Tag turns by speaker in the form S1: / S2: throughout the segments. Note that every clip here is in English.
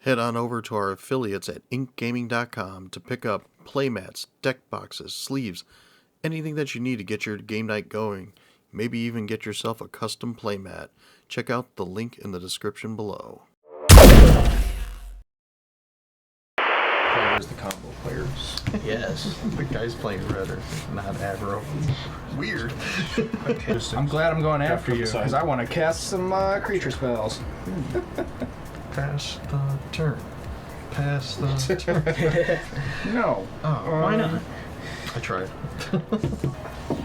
S1: Head on over to our affiliates at inkgaming.com to pick up playmats, deck boxes, sleeves, anything that you need to get your game night going. Maybe even get yourself a custom playmat. Check out the link in the description below.
S2: The combo players.
S1: Yes, the guy's playing red or not aggro. Weird.
S3: I'm glad I'm going after you because I want to cast some creature spells.
S1: Pass the turn. Pass the turn.
S3: No.
S1: Why not? I tried.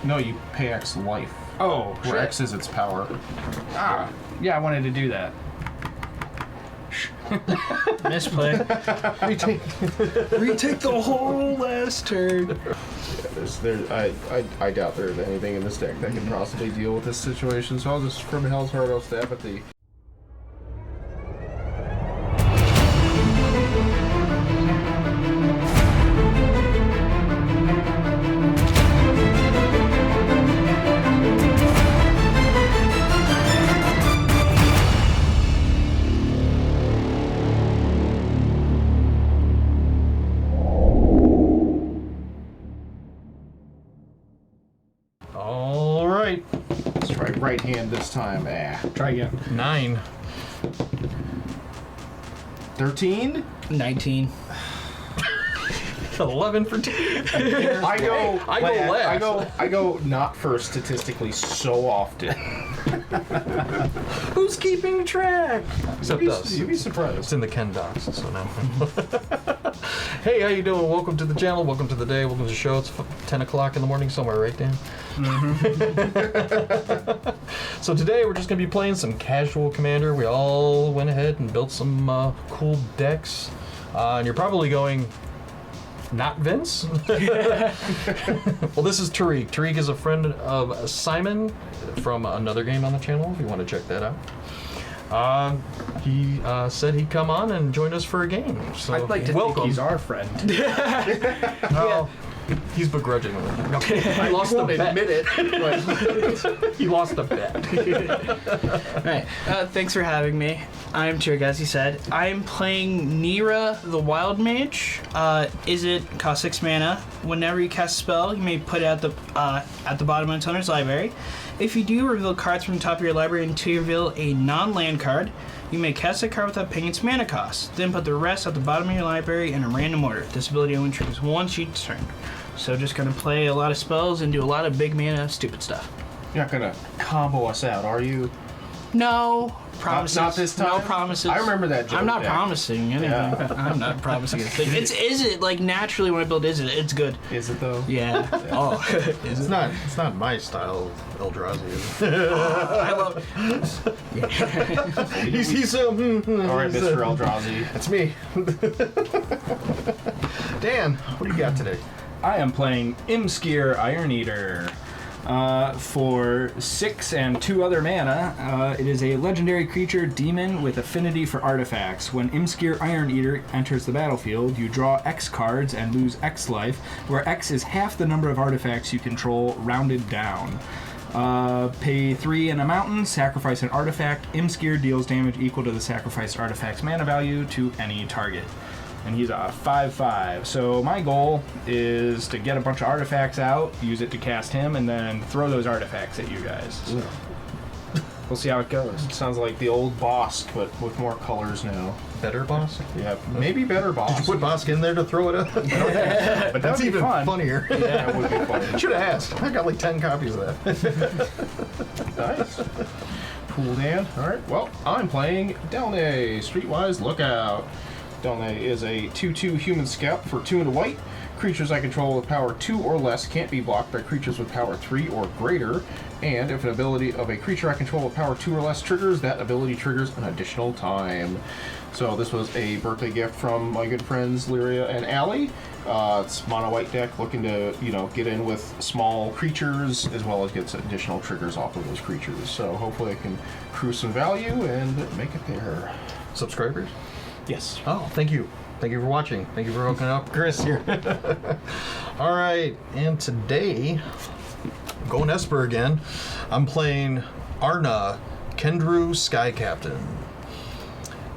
S2: No, you pay X life.
S3: Oh,
S2: where X is its power.
S3: Yeah, I wanted to do that.
S4: Misplay.
S3: Retake the whole last turn.
S2: Yeah, I doubt there's anything in this deck that can possibly deal with this situation, so I'll just, from hell's heart, I'll stab at the...
S1: Alright.
S2: Let's try right hand this time.
S3: Try again.
S1: 9.
S2: 13?
S4: 19.
S1: 11 for 2.
S2: I go
S1: last.
S2: I go not first statistically so often.
S1: Who's keeping track? Except us.
S2: You'd be surprised.
S1: It's in the Ken docs, so now. Hey, how you doing? Welcome to the channel. Welcome to the day. Welcome to the show. It's 10 o'clock in the morning somewhere, right, Dan? Mm-hmm. So today we're just going to be playing some casual Commander. We all went ahead and built some cool decks. And you're probably going, not Vince? Well, this is Tariq. Tariq is a friend of Simon from another game on the channel, if you want to check that out. He said he'd come on and join us for a game. So
S3: I'd like to think he's our friend.
S1: Oh, he's begrudgingly. I lost the bet.
S2: Admit it. But
S1: He lost the bet.
S4: Alright, thanks for having me. I'm Tariq, as he said. I'm playing Neera, the Wild Mage. It costs 6 mana. Whenever you cast a spell, you may put it at the bottom of its owner's library. If you do, reveal cards from the top of your library until you reveal a non-land card. You may cast a card without paying its mana cost. Then put the rest at the bottom of your library in a random order. This ability only triggers once each turn. So just gonna play a lot of spells and do a lot of big mana stupid stuff.
S2: you're not gonna combo us out, are you?
S4: No promises.
S2: Not this time?
S4: No promises.
S2: I remember that joke.
S4: I'm not
S2: deck.
S4: promising anything.
S2: Yeah.
S4: I'm not promising anything. Is it like naturally when I build is it's good.
S2: Is it though?
S4: Yeah. Oh.
S1: It's not my style, Eldrazi.
S4: I love
S1: He's
S2: All right, Mr. Eldrazi.
S1: It's me. Dan, what do you got today?
S3: I am playing Imskir, Iron Eater. For 6 and 2 other mana, it is a legendary creature demon with affinity for artifacts. When Imskir Iron Eater enters the battlefield, you draw X cards and lose X life, where X is half the number of artifacts you control, rounded down. Pay 3 and a mountain, sacrifice an artifact. Imskir deals damage equal to the sacrificed artifact's mana value to any target. And he's a 5/5. So my goal is to get a bunch of artifacts out, use it to cast him, and then throw those artifacts at you guys. So we'll see how it goes.
S2: It sounds like the old Bosk, but with more colors now.
S1: Better Boss?
S2: Yeah, maybe better Bosk.
S1: Did you put Bosk in there to throw it up?
S3: But
S1: That's even
S3: fun.
S1: funnier.
S2: Yeah, that would be funny.
S1: Should have asked. I got like 10 copies of that.
S2: Nice. Cool, Dan. All right. Well, I'm playing Delney, Streetwise Lookout. Delney is a 2/2 human scout for 2 and a white. Creatures I control with power 2 or less can't be blocked by creatures with power 3 or greater. And if an ability of a creature I control with power 2 or less triggers, that ability triggers an additional time. So this was a birthday gift from my good friends Lyria and Allie. It's mono white deck looking to, get in with small creatures as well as get some additional triggers off of those creatures. So hopefully I can accrue some value and make it there.
S1: Subscribers?
S2: Yes.
S1: Oh, thank you. Thank you for watching. Thank you for hooking up Chris here. All right, and today, I'm going Esper again. I'm playing Arna, Kendru Sky Captain.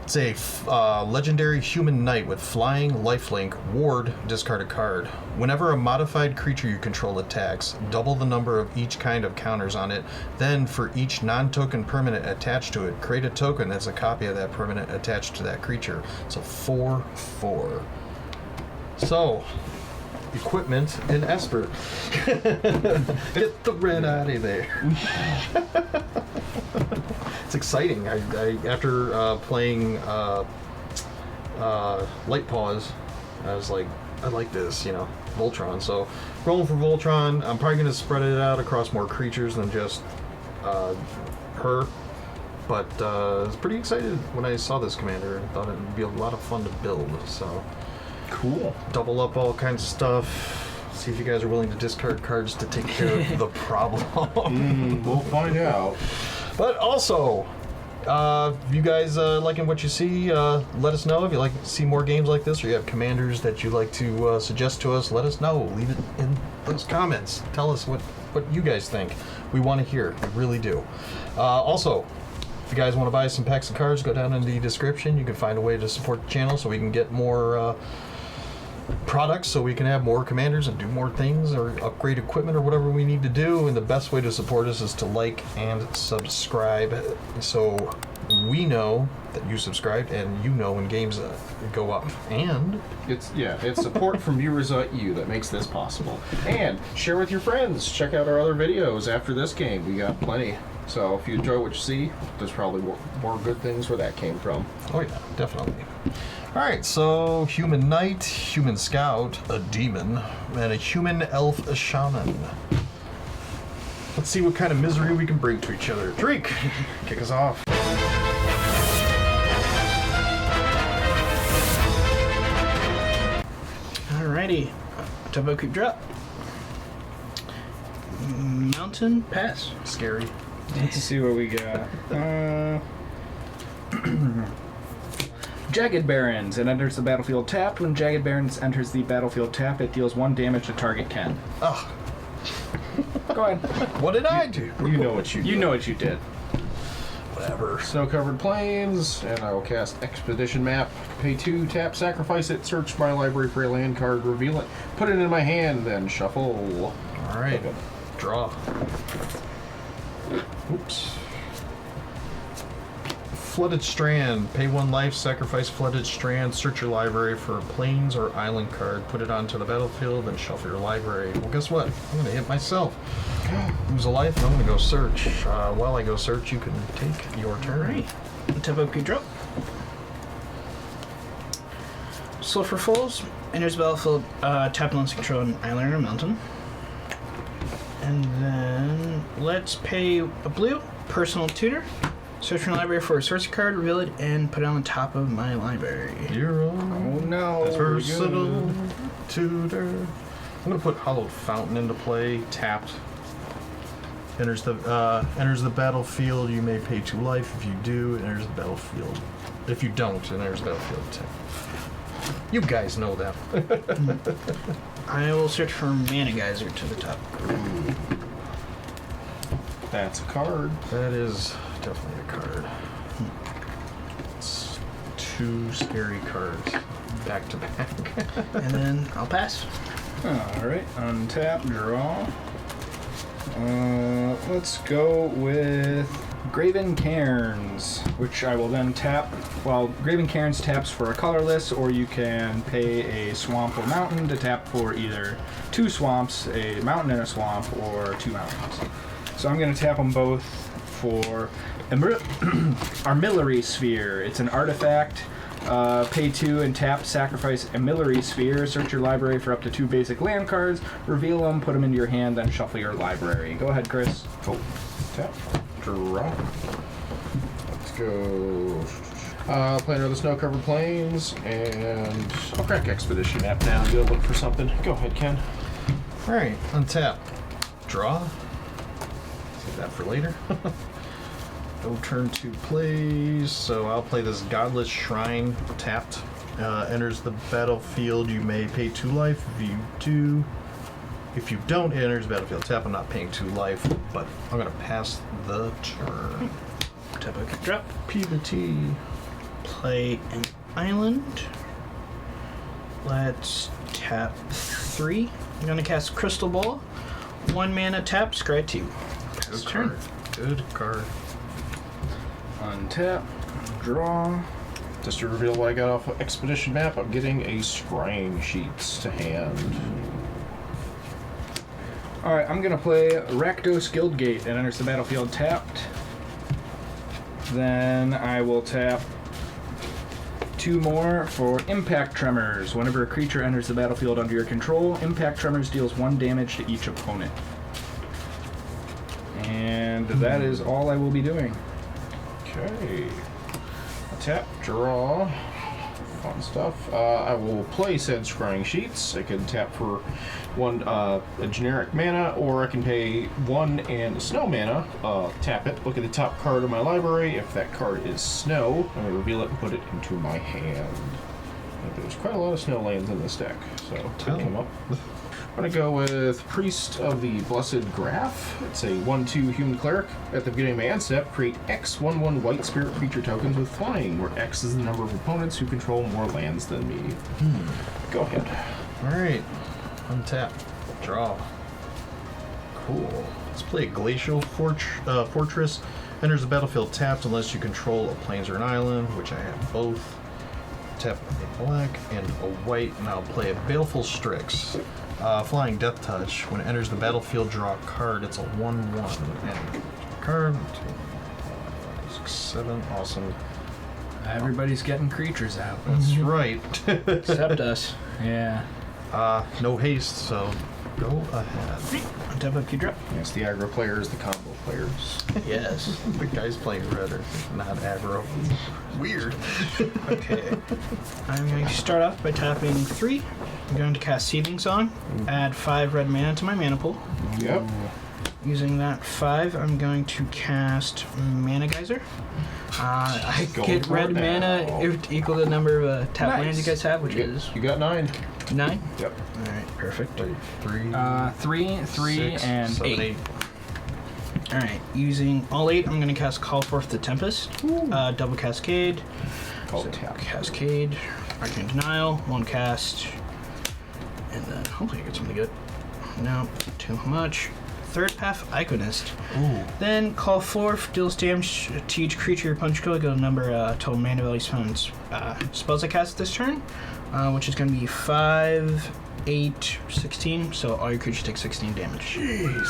S1: It's a legendary human knight with flying, lifelink, ward, discard a card. Whenever a modified creature you control attacks, double the number of each kind of counters on it. Then, for each non-token permanent attached to it, create a token that's a copy of that permanent attached to that creature. So 4/4. So, equipment in Esper. Get the red out of there. It's exciting. I after playing Light Paws, I was like, I like this, Voltron. So rolling for Voltron. I'm probably going to spread it out across more creatures than just her. But I was pretty excited when I saw this commander. I thought it would be a lot of fun to build. So
S2: Cool.
S1: double up all kinds of stuff. See if you guys are willing to discard cards to take care of the problem.
S2: We'll find out.
S1: But also, if you guys liking what you see, let us know. If you like to see more games like this, or you have commanders that you'd like to suggest to us, let us know. Leave it in those comments. Tell us what you guys think. We want to hear. We really do. Also, if you guys want to buy some packs of cards, go down in the description. You can find a way to support the channel so we can get more products, so we can have more commanders and do more things, or upgrade equipment, or whatever we need to do. And the best way to support us is to like and subscribe, so we know that you subscribed, and when games go up. And
S2: It's support from viewers like you that makes this possible. And share with your friends. Check out our other videos after this game. We got plenty. So if you enjoy what you see, there's probably more good things where that came from.
S1: oh yeah, definitely. All right, so human knight, human scout, a demon, and a human elf, a shaman. Let's see what kind of misery we can bring to each other. Drake, kick us off.
S4: Alrighty. Double creep drop. Mountain pass.
S1: Scary.
S3: Let's see what we got. Jagged Barons. It enters the battlefield tapped. When Jagged Barons enters the battlefield tapped, it deals 1 damage to target Ken.
S1: Ugh,
S3: Go ahead.
S1: what did I do?
S2: You know what you
S3: You know what you did.
S1: Whatever.
S2: Snow-covered plains, and I will cast Expedition Map. Pay 2, tap, sacrifice it, search my library for a land card, reveal it, put it in my hand, then shuffle.
S1: All right,
S2: Okay.
S1: draw. Oops. Flooded Strand. Pay 1 life, sacrifice Flooded Strand, search your library for a plains or island card, put it onto the battlefield, then shuffle your library. Well, guess what? I'm going to hit myself. Lose a life, and I'm going to go search. While I go search, you can take your turn.
S4: Alright. Double creep drop. Sulfur Falls. Enters the battlefield, tap and control an island or mountain. And then let's pay a blue, personal tutor. Search your library for a sorcery card, reveal it, and put it on the top of my library.
S1: You're
S3: Oh no.
S1: personal tutor. I'm gonna put Hollowed Fountain into play. Tapped. Enters the battlefield. You may pay 2 life. If you do, it enters the battlefield. If you don't, it enters the battlefield. You guys know that.
S4: I will search for Mana Geyser to the top.
S2: That's a card.
S1: That is definitely a card. It's 2 scary cards back to back.
S4: And then I'll pass.
S3: Alright, untap, draw. Let's go with Graven Cairns, which I will then tap. Well, Graven Cairns taps for a colorless, or you can pay a swamp or mountain to tap for either 2 swamps, a mountain and a swamp, or 2 mountains. So I'm going to tap them both for Armillary Sphere. It's an artifact. Pay 2 and tap, sacrifice Armillary Sphere, search your library for up to 2 basic land cards, reveal them, put them into your hand, then shuffle your library. Go ahead, Chris.
S2: Oh, tap, draw. Let's go. Play another snow-covered plains, and I'll crack Expedition Map now and go look for something. Go ahead, Ken.
S1: Alright, untap. Draw. Save that for later. No turn 2 plays, so I'll play this Godless Shrine tapped. Enters the battlefield, you may pay 2 life. If you don't, it enters the battlefield tap. I'm not paying 2 life, but I'm gonna pass the turn.
S4: Double creep drop.
S1: P to T.
S4: play an island. Let's tap 3. I'm gonna cast Crystal Ball. 1 mana tap, scry 2.
S1: Good
S3: turn.
S1: card. Good card.
S3: Untap, draw.
S2: Just to reveal what I got off of Expedition Map, I'm getting a scrying sheets to hand.
S3: Alright, I'm gonna play Rakdos Guildgate. It enters the battlefield tapped. Then I will tap 2 more for Impact Tremors. Whenever a creature enters the battlefield under your control, Impact Tremors deals 1 damage to each opponent. And that is all I will be doing.
S2: Okay. Tap, draw. Fun stuff. I will play said scrying sheets. I can tap for 1 a generic mana, or I can pay 1 and snow mana. Tap it, look at the top card of my library. If that card is snow, I'm going to reveal it and put it into my hand. And there's quite a lot of snow lands in this deck, so could come up. I'm going to go with Priest of the Blessed Graph. It's a 1/2 human cleric. At the beginning of my end step, create X 1/1 white spirit creature tokens with flying, where X is the number of opponents who control more lands than me. Go ahead.
S1: Alright. Untap. Draw. Cool. Let's play Glacial Fortress. Enters the battlefield tapped unless you control a plains or an island, which I have both. Tap a black and a white, and I'll play a Baleful Strix. Flying Death Touch. When it enters the battlefield, draw a card. It's a 1/1. And card. 2, 4, 6, 7. Awesome.
S3: Everybody's getting creatures out.
S1: That's right.
S4: Except us.
S3: Yeah.
S1: No haste, so go ahead.
S4: Untap up, you drop.
S2: Yes, the aggro players, the combo players.
S4: Yes.
S1: The guys playing red are not aggro. Weird.
S4: Okay. I'm going to start off by tapping 3. I'm going to cast Seething Song. Add 5 red mana to my mana pool.
S2: Yep.
S4: Using that 5, I'm going to cast Mana Geyser. I
S2: Going
S4: get
S2: for
S4: red
S2: it now.
S4: mana if equal to the number of tap
S3: Nice.
S4: lands you guys have, which is
S2: You got 9.
S4: 9.
S2: Yep.
S4: Alright, perfect.
S1: 3,
S3: 3, 3,
S1: 6,
S3: and
S1: 7,
S3: 8.
S4: Alright, using all 8, I'm going to cast Call Forth the Tempest. Double Cascade.
S2: Called tap.
S4: Cascade. Arcane Denial. 1 cast. And then hopefully I get something good. No, too much. Third Path Iconist.
S1: Ooh.
S4: Then Call Forth deals damage to each creature your punch go. Go to number total mana value spells I cast this turn, which is going to be 5, 8, 16. So all your creatures take 16 damage.
S1: Jeez.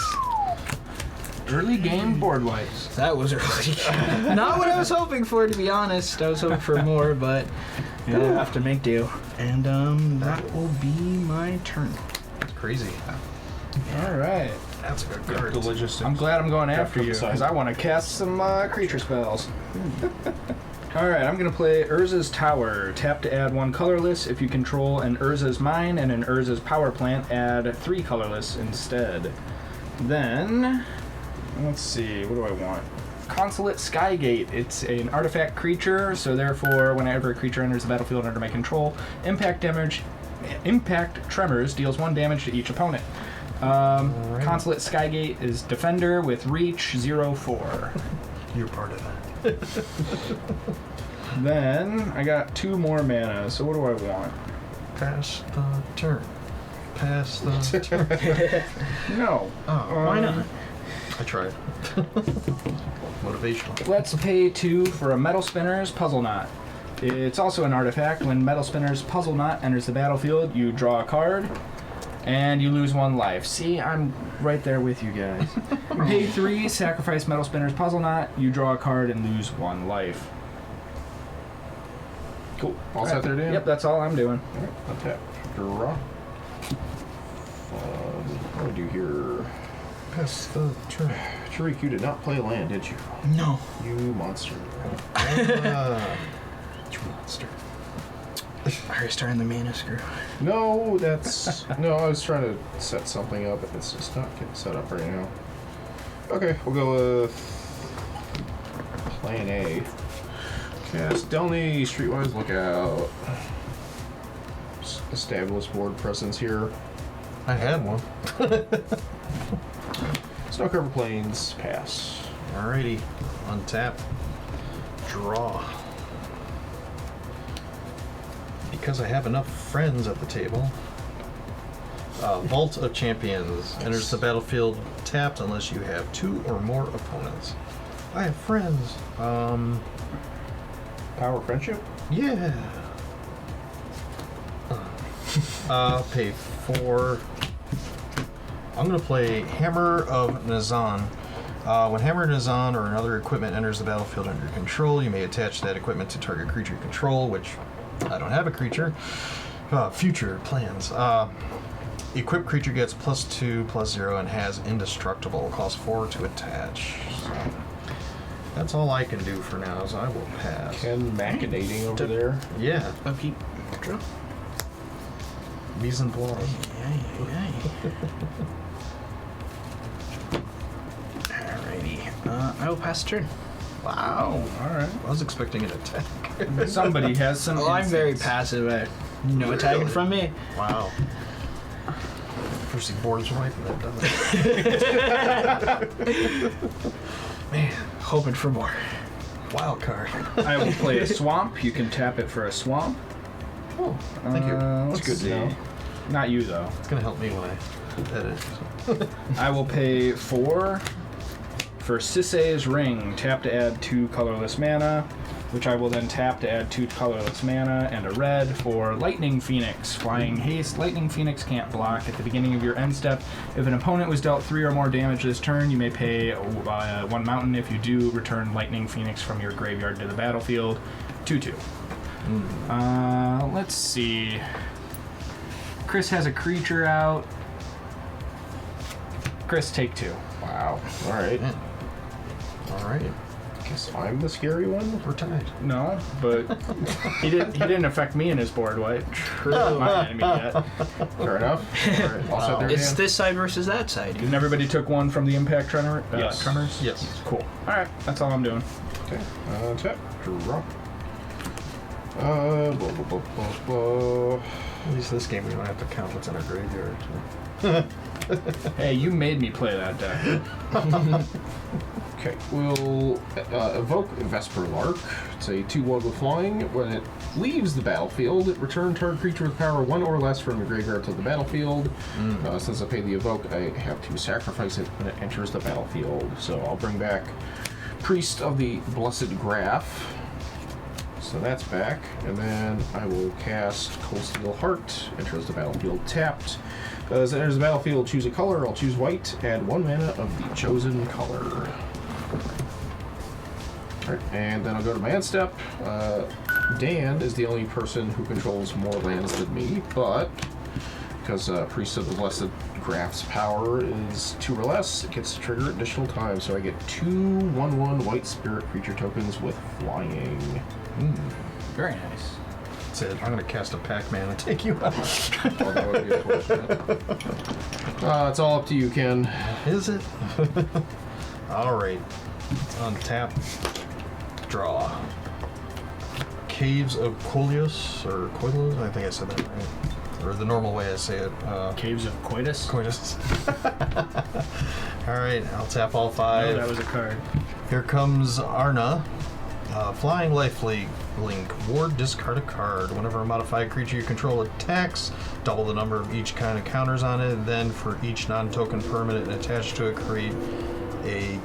S3: Early game board wipes.
S4: That was early. Not what I was hoping for, to be honest. I was hoping for more, but I'll have to make do. And that will be my turn.
S1: That's crazy.
S3: All right.
S1: That's a good card.
S2: Delicious.
S3: I'm glad I'm going after
S2: from
S3: you
S2: the side.
S3: because I want to cast some creature spells. All right, I'm going to play Urza's Tower. Tap to add 1 colorless. If you control an Urza's Mine and an Urza's Power Plant, add 3 colorless instead. Then, let's see, what do I want? Consulate Skygate. It's an artifact creature, so therefore, whenever a creature enters the battlefield under my control, Impact Tremors deals 1 damage to each opponent. Consulate Skygate is Defender with Reach 0/4.
S1: You're part of that.
S3: Then I got 2 more mana, so what do I want?
S1: Pass the turn. Pass the turn.
S3: No.
S1: Oh,
S4: Why not?
S1: I tried. Motivational.
S3: Let's pay 2 for a Metal Spinner's Puzzle Knot. It's also an artifact. When Metal Spinner's Puzzle Knot enters the battlefield, you draw a card, and you lose 1 life. See, I'm right there with you guys. Pay 3, sacrifice Metal Spinner's Puzzle Knot, you draw a card and lose 1 life.
S2: Cool. All set there, Dan?
S3: Yep, that's all I'm doing.
S2: Alright, untap. Draw. What do we do here?
S1: Pass the turn.
S2: Tariq, you did not play land, did you?
S4: No.
S2: You monster.
S1: You monster.
S4: Alright, starting the mana screw.
S2: No, that's... No, I was trying to set something up, and it's just not getting set up right now. Okay, we'll go with... Plan A. Cast Delney, Streetwise Lookout. Establish board presence here.
S1: I had one.
S2: Snow cover plains, pass.
S1: Alrighty. Untap. Draw. because I have enough friends at the table. Vault of Champions enters the battlefield tapped unless you have 2 or more opponents. I have friends.
S2: Power of friendship?
S1: Yeah. I'll pay 4. I'm going to play Hammer of Nazan. When Hammer Nazan or another equipment enters the battlefield under your control, you may attach that equipment to target creature you control, which I don't have a creature. Future plans. Equipped creature gets +2/+0 and has indestructible. Costs 4 to attach. So that's all I can do for now, so I will pass.
S2: Ken machinating over there.
S1: Yeah.
S4: Upkeep. Draw.
S1: Mise en place.
S4: Alrighty. I will pass turn.
S1: Wow.
S3: Alright.
S1: I was expecting an attack.
S3: Somebody has some.
S4: Well, I'm very
S3: instincts.
S4: passive. No attacking from me.
S1: Wow. First he boards right and that doesn't. Man,
S4: Hoping for more.
S1: wild card.
S3: I will play a swamp. You can tap it for a swamp.
S1: Oh, thank you.
S3: Let's
S2: good to
S3: see.
S2: know.
S3: Not you though.
S1: It's gonna help me when I edit. So.
S3: I will pay 4 for Sisei's Ring. Tap to add 2 colorless mana, which I will then tap to add 2 colorless mana and a red for Lightning Phoenix. Flying Haste. Lightning Phoenix can't block. At the beginning of your end step, if an opponent was dealt 3 or more damage this turn, you may pay 1 mountain. If you do, return Lightning Phoenix from your graveyard to the battlefield. 2/2. Let's see. Chris has a creature out. Chris, take 2.
S2: Wow. All right.
S1: Yeah. All right.
S2: Guess I'm the scary one.
S1: We're tied.
S3: No, but he didn't affect me in his board wipe. My enemy yet.
S2: Fair enough. All right. All set there,
S4: It's
S2: Dan?
S4: this side versus that side.
S3: And everybody took 1 from the impact tremors?
S2: Yes.
S3: Tremors?
S1: Yes.
S3: Cool. Alright, that's all I'm doing.
S2: Okay. Tap. Draw. Blah, blah, blah, blah, blah.
S1: At least this game we don't have to count what's in our graveyard.
S3: Hey, you made me play that deck.
S2: Okay, we'll evoke Vesper Lark. It's a 2/1 with flying. When it leaves the battlefield, it returns target creature with power 1 or less from the graveyard to the battlefield. Since I paid the evoke, I have to sacrifice it when it enters the battlefield. So I'll bring back Priest of the Blessed Graph. So that's back. And then I will cast Cold Steel Heart. Enters the battlefield tapped. As it enters the battlefield, choose a color. I'll choose white. Add 1 mana of the chosen color. Alright, and then I'll go to my end step. Dan is the only person who controls more lands than me, but because Priest of the Blessed Graph's power is 2 or less, it gets to trigger additional time. So I get 2 1/1 white spirit creature tokens with flying.
S3: Very nice.
S1: That's it. I'm gonna cast a Pac-Man and take you out.
S2: Oh, that would be unfortunate. It's all up to you, Ken.
S1: Is it? All right. Untap. Draw. Caves of Coelius, or Coelius? I think I said that right. Or the normal way I say it.
S3: Caves of Coitus?
S1: Coitus. All right, I'll tap all
S3: Oh,
S1: 5.
S3: that was a card.
S1: Here comes Arna. Flying Lifelink. Ward, discard a card. Whenever a modified creature you control attacks, double the number of each kind of counters on it. Then for each non-token permanent attached to it, create a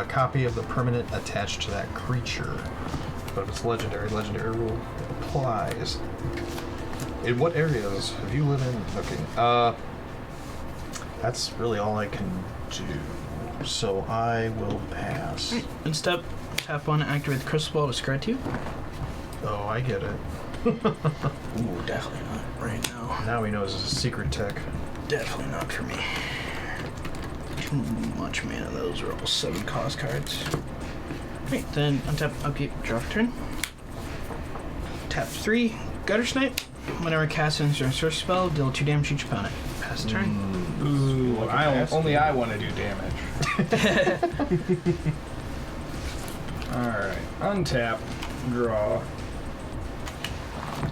S1: copy of the permanent attached to that creature. But if it's legendary rule applies. In what areas have you lived in? Okay. That's really all I can do. So I will pass.
S4: In step, tap 1, activate the crystal ball, discard 2.
S1: Oh, I get it.
S4: Ooh, definitely not right now.
S1: Now he knows it's a secret tech.
S4: Definitely not for me. Too much mana. Those are all 7 cost cards. Right, then untap, upkeep, draw for turn. Tap 3, Gutter Snipe. Whenever cast an sorcery spell, deal 2 damage to each opponent. Pass the turn.
S3: Ooh, only I want to do damage. Alright, untap, draw.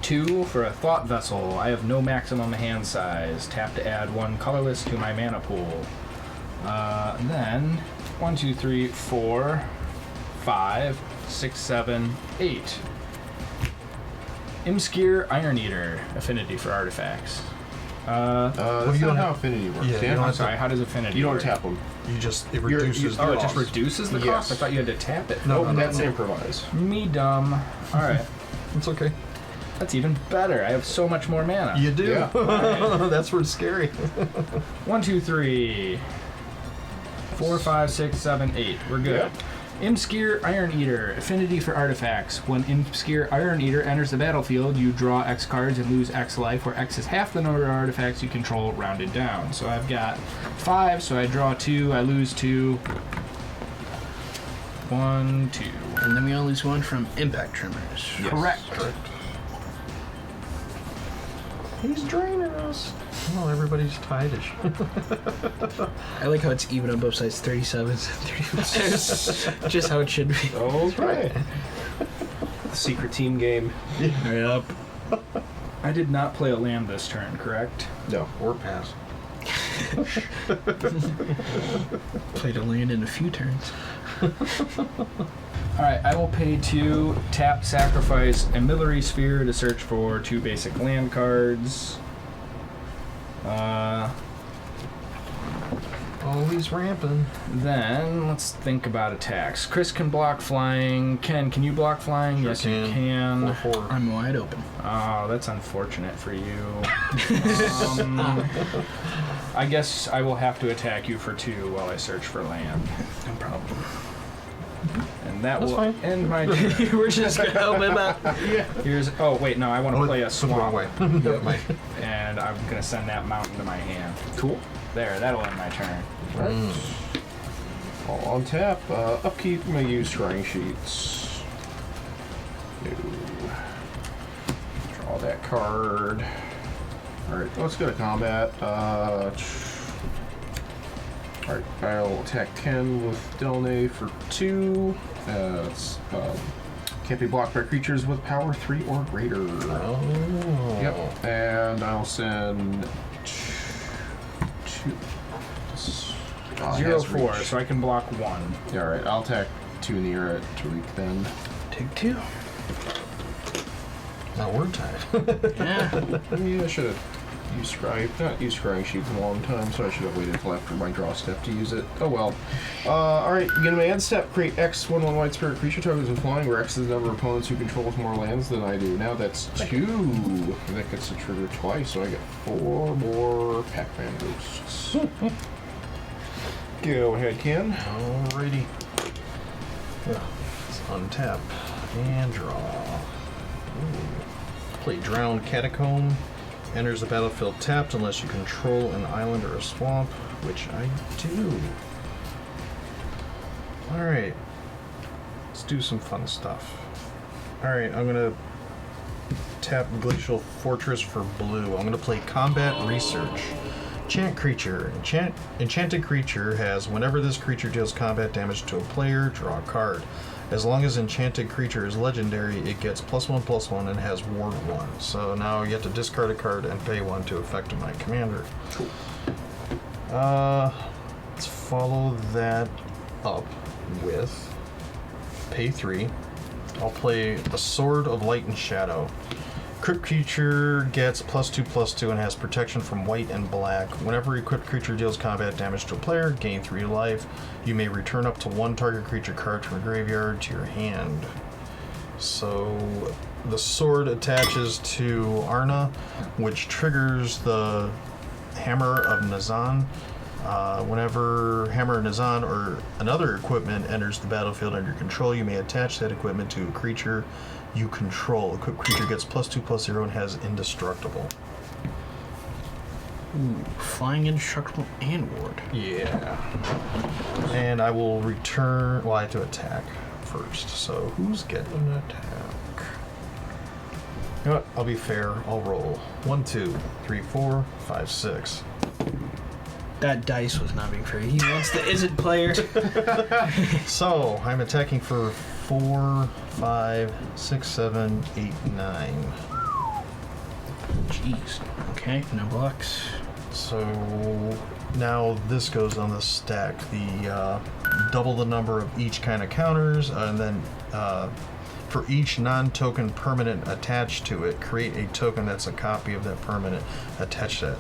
S3: 2 for a Thought Vessel. I have no maximum hand size. Tap to add 1 colorless to my mana pool. Then 1, 2, 3, 4, 5, 6, 7, 8. Imskir, Iron Eater, affinity for artifacts.
S2: That's
S1: you
S2: not
S1: don't
S2: how
S1: have-
S2: affinity works.
S1: Yeah, you
S2: Dan.
S1: don't
S3: I'm
S1: have
S3: sorry, how does affinity
S2: You don't
S3: work?
S2: tap them.
S1: It
S2: You're-
S1: reduces
S2: you-
S3: Oh,
S1: the
S3: it just
S1: cost.
S3: reduces the
S2: Yes.
S3: cost? I thought you had to tap it.
S1: No, no,
S2: That's
S1: no.
S2: improvise.
S3: Me dumb. Alright.
S1: It's okay.
S3: That's even better. I have so much more mana.
S1: You do.
S2: Yeah.
S1: That's where it's scary.
S3: 1, 2, 3, 4, 5, 6, 7, 8. We're good. Imskir, Iron Eater, affinity for artifacts. When Imskir, Iron Eater enters the battlefield, you draw X cards and lose X life, where X is half the number of artifacts you control rounded down. So I've got 5, so I draw 2, I lose 2. 1, 2.
S4: And then we only lose 1 from impact trimmers.
S3: Correct.
S1: He's draining us. Well, everybody's tightish.
S4: I like how it's even on both sides, 37s and 35s. Just how it should be.
S2: Okay. Secret team game.
S4: Yep.
S3: I did not play a land this turn, correct?
S2: No.
S1: Or pass.
S4: Played a land in a few turns.
S3: Alright, I will pay 2, tap, sacrifice a Military Sphere to search for 2 basic land cards.
S1: Oh, he's ramping.
S3: Then, let's think about attacks. Chris can block flying. Ken, can you block flying?
S1: Sure
S3: Yes, you
S1: can.
S3: can.
S1: 4-4.
S4: I'm wide open.
S3: Oh, that's unfortunate for you. I guess I will have to attack you for 2 while I search for land.
S4: No problem.
S3: And that
S1: That's
S3: will
S1: fine.
S3: end my turn.
S4: We're just gonna help him out.
S3: Here's. Oh, wait, no, I want to play a
S1: It's the wrong
S3: swamp.
S1: way. Never mind.
S3: And I'm going to send that mountain to my hand.
S2: Cool.
S3: There, that'll end my turn.
S2: All on tap. Upkeep. I'm gonna use scrying sheets. No. Draw that card. All right, let's go to combat. All right, I'll attack Ken with Delney for 2. Can't be blocked by creatures with power 3 or greater.
S1: Oh.
S2: Yep. And I'll send 2.
S3: 0-4, so I can block 1.
S2: Yeah, alright, I'll attack 2 Neera at Tariq then.
S4: Take 2.
S1: Now we're tied.
S4: Yeah.
S2: Yeah, I should have used scrying sheets in a long time, so I should have waited until after my draw step to use it. Oh well. Alright, begin my end step. Create X 1/1 white spirit creature tokens with flying, where X is the number of opponents who controls more lands than I do. Now that's 2. That gets to trigger twice, so I get 4 more Pac-Man ghosts. Go ahead, Ken.
S1: Alrighty. Yeah. Let's untap and draw. Ooh. Play Drowned Catacomb. Enters the battlefield tapped unless you control an island or a swamp, which I do. Alright. Let's do some fun stuff. Alright, I'm gonna tap Glacial Fortress for blue. I'm gonna play Combat Research. Enchant creature. Enchanted creature has, whenever this creature deals combat damage to a player, draw a card. As long as enchanted creature is legendary, it gets +1/+1 and has ward 1. So now you have to discard a card and pay 1 to effect my commander.
S2: Cool.
S1: Let's follow that up with pay 3. I'll play a Sword of Light and Shadow. Equipped creature gets +2/+2 and has protection from white and black. Whenever equipped creature deals combat damage to a player, gain 3 life. You may return up to 1 target creature card from a graveyard to your hand. So the sword attaches to Arna, which triggers the Hammer of Nazan. Whenever Hammer of Nazan or another equipment enters the battlefield under your control, you may attach that equipment to a creature you control. Equipped creature gets +2/+0 and has indestructible.
S4: Ooh, flying, indestructible, and ward.
S1: Yeah. And I will return. Well, I have to attack first. So who's getting an attack? You know what? I'll be fair. I'll roll 1, 2, 3, 4, 5, 6.
S4: That dice was not being fair. He wants the isn't player.
S1: So I'm attacking for 4, 5, 6, 7, 8, 9.
S4: Jeez. Okay, no blocks.
S1: So now this goes on the stack. The double the number of each kind of counters, and then for each non-token permanent attached to it, create a token that's a copy of that permanent attached to it.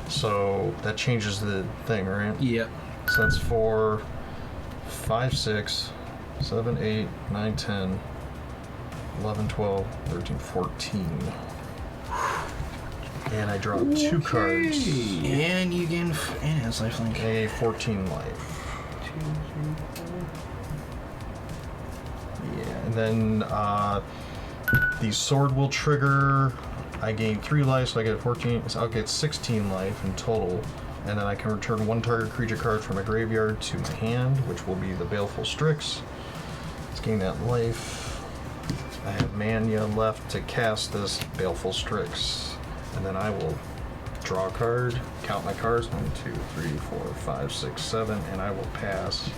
S1: So that changes the thing, right?
S4: Yep.
S1: So that's 4, 5, 6, 7, 8, 9, 10, 11, 12, 13, 14. And I draw 2 cards.
S4: And you gain and it has lifelink.
S1: A 14 life. Yeah, and then the sword will trigger. I gain 3 life, so I get 14. So I'll get 16 life in total. And then I can return 1 target creature card from my graveyard to my hand, which will be the Baleful Strix. Let's gain that life. I have mana left to cast this Baleful Strix. And then I will draw a card, count my cards, 1, 2, 3, 4, 5, 6, 7, and I will pass.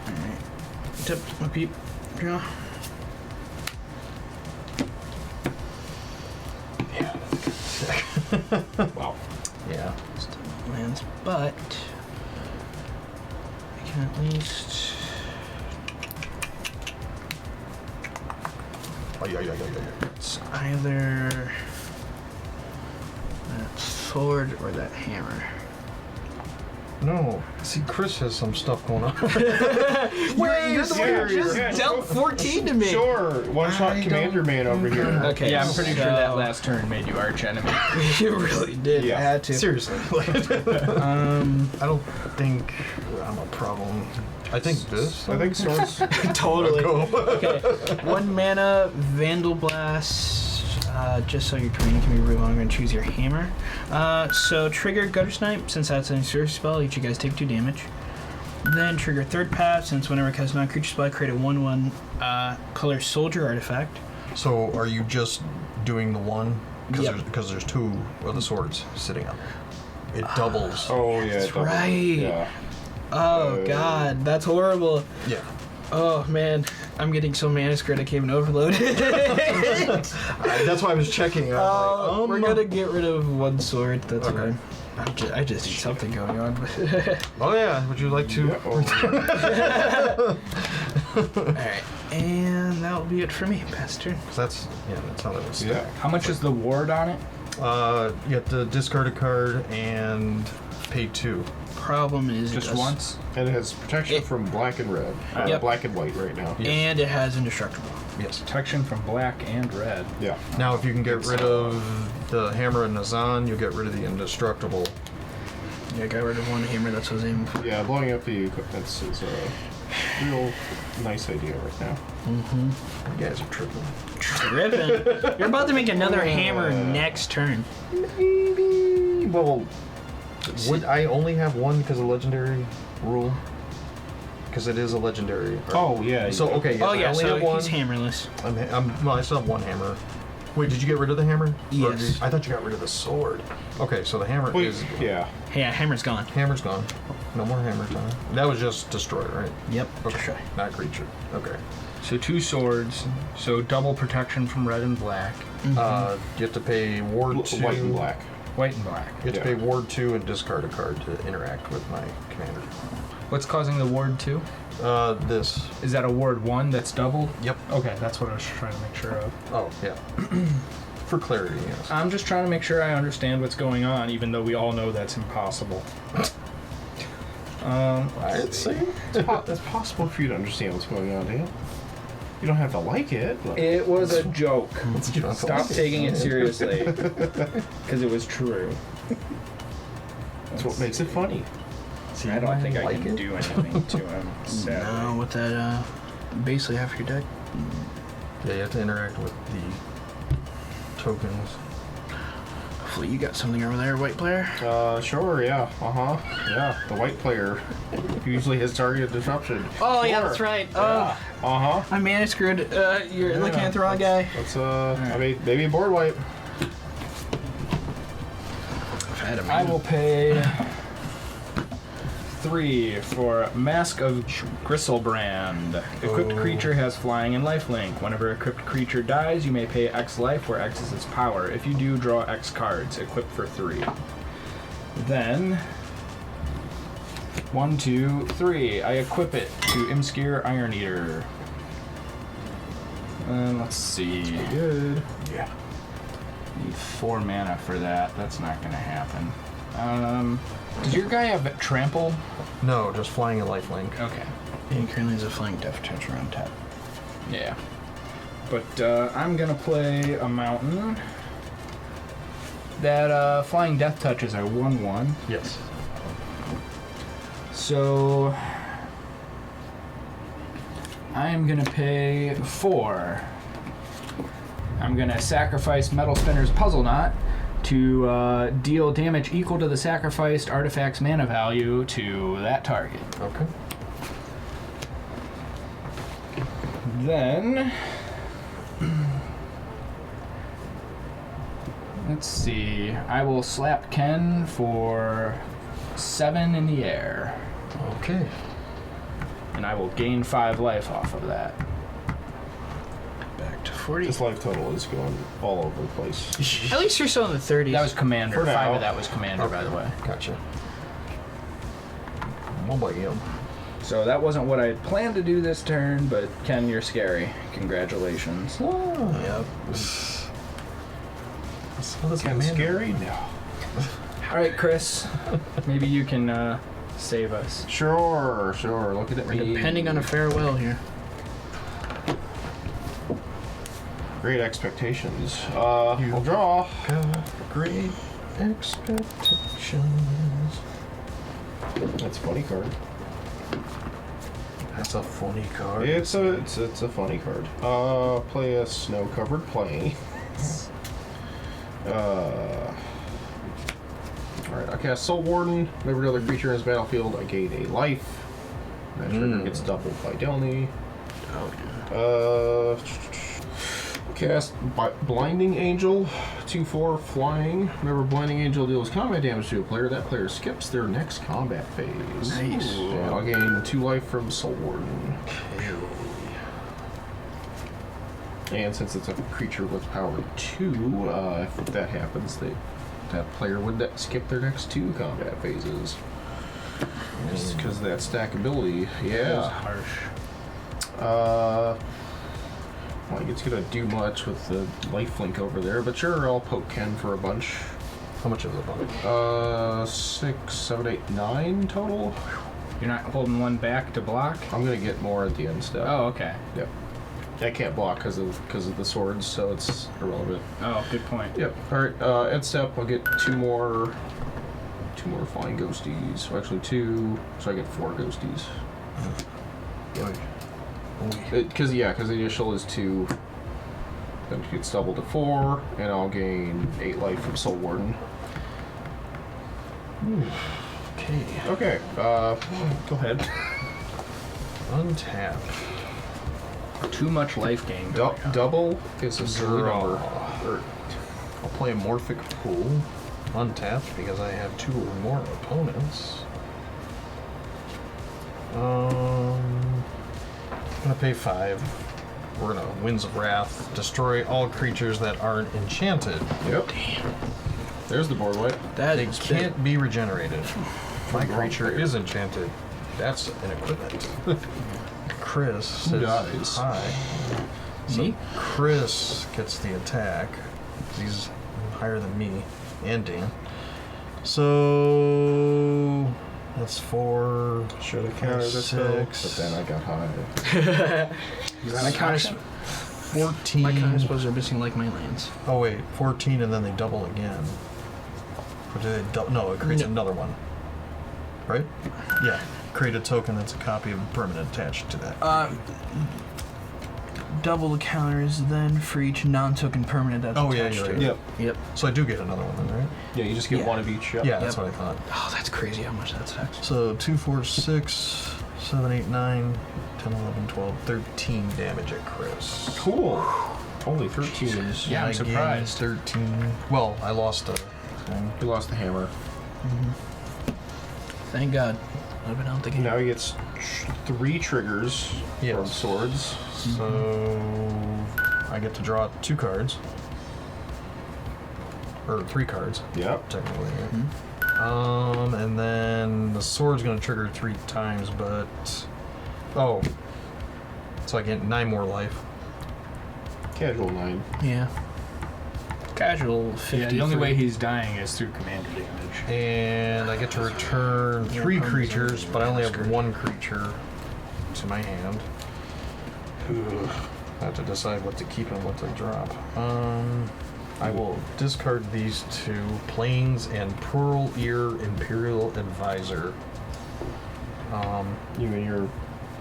S4: Alright. Tip, repeat, draw.
S1: Yeah.
S2: Wow.
S1: Yeah.
S4: Still no lands, but I can at least.
S1: Oh, yeah.
S4: It's either that sword or that hammer.
S1: No. See, Chris has some stuff going on.
S4: Wait, you're the one who just dealt 14 to me.
S2: Sure, one-shot
S1: I
S2: commander man over here.
S4: Okay,
S3: Yeah, I'm pretty sure that
S4: so-
S3: last turn made you arch enemy.
S4: You really did.
S2: Yeah.
S4: I had to.
S1: Seriously. I don't think I'm a problem. I think this.
S2: I think swords.
S4: Totally.
S1: Go.
S4: Okay. 1 mana, Vandal Blast. Just so your terrain can be removed, I'm going to choose your hammer. So trigger Gutter Snipe, since that's an sorcery spell, each of you guys take 2 damage. Then trigger Third Path, since whenever it casts a non-creature spell, create a 1/1 color soldier artifact.
S1: So are you just doing the one?
S4: Yep.
S1: Because there's 2 of the swords sitting up. It doubles.
S2: Oh yeah,
S4: That's
S2: double.
S4: right.
S2: Yeah.
S4: Oh god, that's horrible.
S1: Yeah.
S4: Oh man, I'm getting so mana scared I can't even overload it.
S1: That's why I was checking. I was like,
S4: We're gonna get rid of 1 sword, that's
S1: Okay.
S4: fine. I just need something going on.
S1: Oh yeah. Would you like to?
S2: Yeah, oh.
S4: Alright, and that will be it for me, Pastor.
S1: 'Cause that's how that was.
S2: Yeah.
S3: How much is the ward on it?
S1: You have to discard a card and pay 2.
S4: Problem is,
S3: Just
S4: it does,
S3: once?
S2: And it has protection from black and red.
S4: Yep.
S2: Black and white right now.
S4: and it has indestructible.
S1: Yes.
S3: Protection from black and red.
S2: Yeah.
S1: Now, if you can get rid of the hammer and Nazan, you'll get rid of the indestructible.
S4: Yeah, I got rid of 1 hammer, that's what I was aiming for.
S2: Yeah, blowing up the equipment is a real nice idea right now.
S1: You guys are tripping.
S4: Trippin'. You're about to make another hammer next turn.
S1: Maybe. Well, would I only have 1 because of legendary rule? Because it is a legendary.
S2: Oh yeah.
S1: So okay. Yes,
S4: Oh
S1: I
S4: yeah,
S1: only
S4: so
S1: have 1.
S4: he's hammerless.
S1: Well, I still have 1 hammer. Wait, did you get rid of the hammer? Or
S4: Yes.
S1: did- I thought you got rid of the sword. Okay, so the hammer
S2: Wait,
S1: is.
S2: yeah.
S4: Yeah, hammer's gone.
S1: Hammer's gone. No more hammer time. That was just destroy, right?
S4: Yep.
S1: Okay. Not creature. Okay.
S3: So 2 swords, so double protection from red and black.
S1: You have to pay ward 2.
S2: White and black.
S3: White and black.
S1: You have to
S2: Yeah.
S1: pay ward 2 and discard a card to interact with my commander.
S3: What's causing the ward 2?
S1: This.
S3: Is that a ward 1 that's doubled?
S1: Yep.
S3: Okay, that's what I was trying to make sure of.
S1: Oh, yeah. For clarity, yes.
S3: I'm just trying to make sure I understand what's going on, even though we all know that's impossible.
S1: I'd say.
S2: It's possible for you to understand what's going on, Dan. You don't have to like it. But
S3: It was a joke.
S1: You don't have to
S3: Stop
S1: like it.
S3: taking it seriously. Because it was true.
S2: that's what makes it funny.
S1: See,
S3: I don't think I
S1: like
S3: can
S1: it.
S3: do anything to him, sadly.
S4: No, with that, basically half your deck.
S1: Yeah, you have to interact with the tokens.
S4: Hopefully you got something over there, white player.
S2: Sure, yeah. Yeah, the white player usually has targeted disruption.
S4: Oh yeah,
S2: Sure.
S4: that's right.
S2: Yeah.
S4: I'm mana screwed. You're
S2: Yeah,
S4: looking at the wrong guy.
S2: Let's I mean, maybe a board wipe.
S4: I've had him.
S3: I will pay 3 for Mask of Gristlebrand. Equipped creature has flying and lifelink. Whenever equipped creature dies, you may pay X life, where X is its power. If you do, draw X cards. Equip for 3. Then 1, 2, 3. I equip it to Imskir Iron Eater. Let's see.
S2: Good.
S1: Yeah.
S3: Need 4 mana for that. That's not gonna happen. Does your guy have trample?
S1: No, just flying a lifelink.
S3: Okay.
S4: And currently has a flying death touch around tap.
S3: Yeah. But I'm gonna play a mountain. That flying death touches are 1/1.
S1: Yes.
S3: So I'm gonna pay 4. I'm gonna sacrifice Metal Spinner's Puzzle Knot to deal damage equal to the sacrificed artifact's mana value to that target.
S1: Okay.
S3: Then let's see. I will slap Ken for 7 in the air.
S1: Okay.
S3: And I will gain 5 life off of that.
S4: Back to 40.
S2: This life total is going all over the place.
S4: At least you're still in the 30s.
S3: That was Commander.
S2: For
S3: 5
S2: now.
S3: of that was Commander, by the way.
S1: Gotcha. Well, by you.
S3: So that wasn't what I had planned to do this turn, but Ken, you're scary. Congratulations.
S1: Yep. So this
S2: Ken scary? No.
S3: All right, Chris. Maybe you can save us.
S2: Sure. Look at me.
S4: Depending on a farewell here.
S2: Great expectations. We'll draw.
S1: Got great expectations.
S2: That's a funny card.
S1: That's a funny card.
S2: It's a funny card. Play a snow-covered plane. Alright, I cast Soul Warden. Whenever another creature in his battlefield, I gain a life. That trigger gets doubled by Delney. Cast Blinding Angel, 2/4 flying. Whenever Blinding Angel deals combat damage to a player, that player skips their next combat phase.
S4: Nice.
S2: And I'll gain 2 life from Soul Warden. And since it's a creature with power 2, if that happens, that player would skip their next 2 combat phases. Just because of that stackability.
S3: That was
S2: Yeah.
S3: harsh.
S2: Well, it's gonna do much with the lifelink over there, but sure, I'll poke Ken for a bunch.
S1: How much is it about?
S2: 6, 7, 8, 9 total.
S3: You're not holding one back to block?
S2: I'm gonna get more at the end step.
S3: Oh, okay.
S2: Yep. I can't block because of the swords, so it's irrelevant.
S3: Oh, good point.
S2: Yep. All right. End step. I'll get 2 more flying ghosties. So actually 2. So I get 4 ghosties.
S1: Yep.
S2: Because the initial is 2. Then it gets doubled to 4, and I'll gain 8 life from Soul Warden.
S1: Okay.
S2: Okay. Go ahead.
S1: Untap.
S3: Too much life gain. going on.
S2: Double is a silly
S1: Draw.
S2: number.
S1: I'll play a Morphic Pool. Untapped because I have 2 or more opponents. I'm gonna pay 5. We're gonna Winds of Wrath. Destroy all creatures that aren't enchanted.
S2: Yep. There's the board wipe.
S4: That
S1: They
S4: is
S1: can't be regenerated. My
S2: the wrong
S1: creature
S2: player.
S1: is enchanted. That's an equipment. Chris
S2: Who
S1: says
S2: dies?
S1: hi. So
S3: Me?
S1: Chris gets the attack. He's higher than me and Dan. So that's 4.
S2: Should have counted this though,
S1: 6.
S2: but then I got high.
S3: My counter.
S1: 14.
S4: My kind of suppose they're missing like my lands.
S1: Oh wait, 14 and then they double again. Or do they no, it creates
S4: No.
S1: another one. Right? Yeah. Create a token that's a copy of a permanent attached to that.
S4: Double the counters then for each non-token permanent that's
S1: Oh, yeah,
S4: attached
S1: you're
S4: to
S1: right.
S4: it.
S2: Yep.
S4: Yep.
S1: So I do get another one then, right?
S2: Yeah, you just get
S4: Yeah.
S2: 1 of each. Yep.
S1: Yeah, that's
S4: Yep.
S1: what I thought.
S4: Oh, that's crazy how much that's taxed.
S1: So 2, 4, 6, 7, 8, 9, 10, 11, 12, 13 damage at Chris.
S2: Cool. Only 13.
S3: Yeah, I'm
S1: I gained
S3: surprised.
S1: 13. Well, I lost a thing.
S2: He lost the hammer.
S4: Thank God. I've been out the game.
S2: Now he gets 3 triggers from
S1: Yes.
S2: swords.
S1: So I get to draw 2 cards. Or 3 cards,
S2: Yep.
S1: technically. Right? And then the sword's gonna trigger 3 times, but so I get 9 more life.
S2: Casual 9.
S4: Yeah. Casual 50.
S3: Yeah, the only way he's dying is through commander damage.
S1: And I get to return 3 creatures, but I only have 1 creature to my hand. I have to decide what to keep and what to drop. I will discard these 2 Plains and Pearl Ear Imperial Advisor.
S2: You and your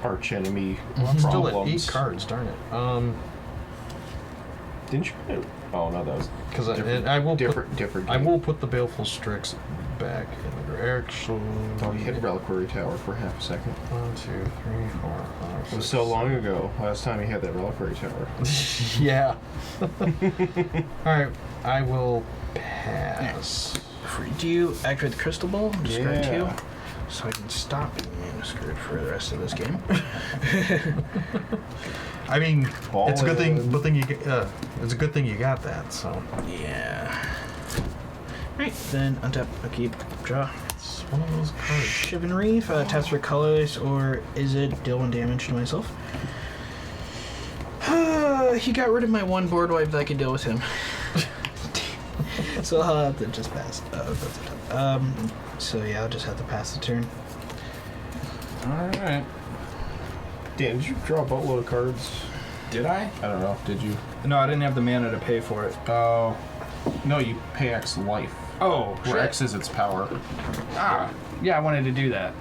S2: arch enemy
S1: Well, I'm still at
S2: problems.
S1: 8 cards, darn it.
S2: Didn't you? Oh no, that was
S1: Because
S2: different.
S1: I will
S2: different
S1: I
S2: game.
S1: will put the Baleful Strix back in the direction.
S2: Oh, you hit Reliquary Tower for half a second.
S1: 1, 2, 3, 4, 5.
S2: It was so long ago. Last time you had that Reliquary Tower.
S1: Yeah. Alright, I will pass.
S4: Do you activate the crystal ball? Discard
S2: Yeah.
S4: 2. So I can stop being screwed for the rest of this game.
S1: I mean,
S2: Ball
S1: it's a good thing.
S2: in.
S1: It's a good thing you got that. So
S4: Yeah. Right, then untap, upkeep, draw.
S1: it's one of those cards.
S4: Chivalry, taps for colors, or is it deal 1 damage to myself? He got rid of my 1 board wipe that I could deal with him. So I'll have to just pass. So yeah, I'll just have to pass the turn.
S3: Alright.
S2: Dan, did you draw a boatload of cards?
S3: Did I?
S2: I don't know. Did you?
S3: No, I didn't have the mana to pay for it.
S2: Oh. No, you pay X life.
S3: Oh,
S2: Where X is its power.
S3: Ah, yeah, I wanted to do that.